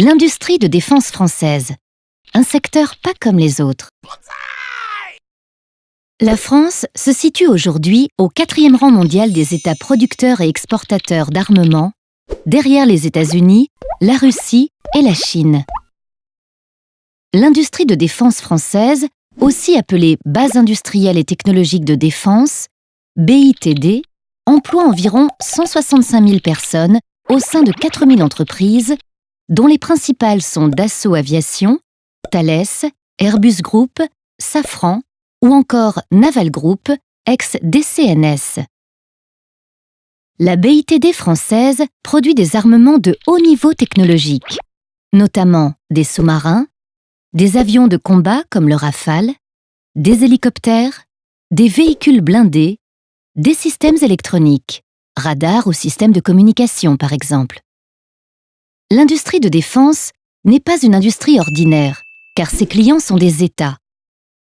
L'industrie de défense française. Un secteur pas comme les autres. La France se situe aujourd'hui au 4e rang mondial des États producteurs et exportateurs d'armement, derrière les États-Unis, la Russie et la Chine. L'industrie de défense française, aussi appelée Base industrielle et technologique de défense, BITD, emploie environ 165 000 personnes au sein de 4 000 entreprises, dont les principales sont Dassault Aviation, Thales, Airbus Group, Safran ou encore Naval Group, ex-DCNS. La BITD française produit des armements de haut niveau technologique, notamment des sous-marins, des avions de combat comme le Rafale, des hélicoptères, des véhicules blindés, des systèmes électroniques, radars ou systèmes de communication par exemple. L'industrie de défense n'est pas une industrie ordinaire, car ses clients sont des États.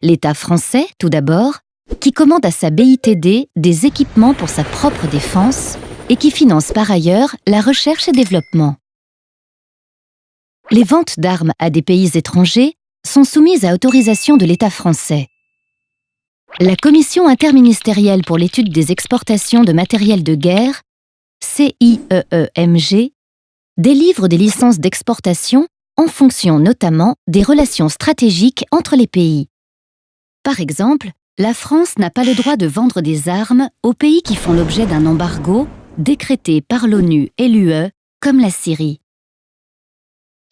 L'État français, tout d'abord, qui commande à sa BITD des équipements pour sa propre défense et qui finance par ailleurs la recherche et développement. Les ventes d'armes à des pays étrangers sont soumises à autorisation de l'État français. La Commission interministérielle pour l'étude des exportations de matériel de guerre, CIEEMG, délivre des licences d'exportation en fonction notamment des relations stratégiques entre les pays. Par exemple, la France n'a pas le droit de vendre des armes aux pays qui font l'objet d'un embargo décrété par l'ONU et l'UE, comme la Syrie.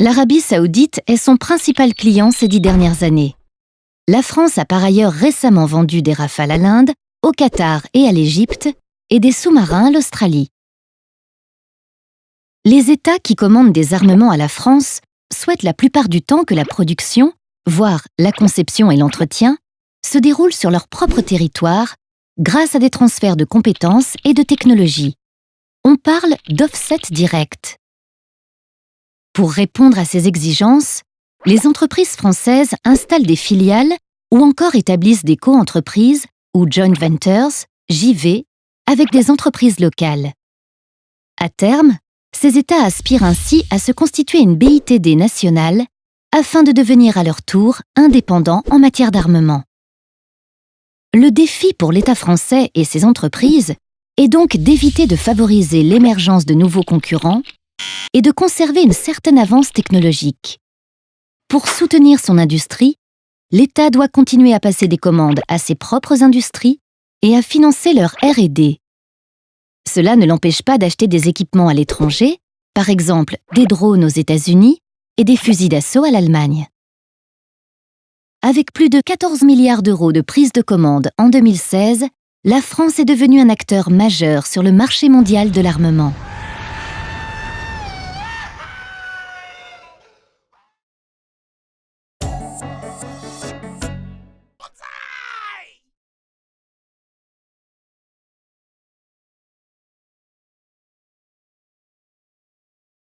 L'Arabie saoudite est son principal client ces 10 dernières années. La France a par ailleurs récemment vendu des Rafales à l'Inde, au Qatar et à l'Égypte, et des sous-marins à l'Australie. Les États qui commandent des armements à la France souhaitent la plupart du temps que la production, voire la conception et l'entretien, se déroulent sur leur propre territoire grâce à des transferts de compétences et de technologies. On parle d'offset direct. Pour répondre à ces exigences, les entreprises françaises installent des filiales ou encore établissent des co-entreprises ou joint ventures, JV, avec des entreprises locales. À terme, ces États aspirent ainsi à se constituer une BITD nationale afin de devenir à leur tour indépendants en matière d'armement. Le défi pour l'État français et ses entreprises est donc d'éviter de favoriser l'émergence de nouveaux concurrents et de conserver une certaine avance technologique. Pour soutenir son industrie, l'État doit continuer à passer des commandes à ses propres industries et à financer leur R&D. Cela ne l'empêche pas d'acheter des équipements à l'étranger, par exemple des drones aux États-Unis et des fusils d'assaut à l'Allemagne. Avec plus de 14 milliards d'euros de prise de commande en 2016, la France est devenue un acteur majeur sur le marché mondial de l'armement.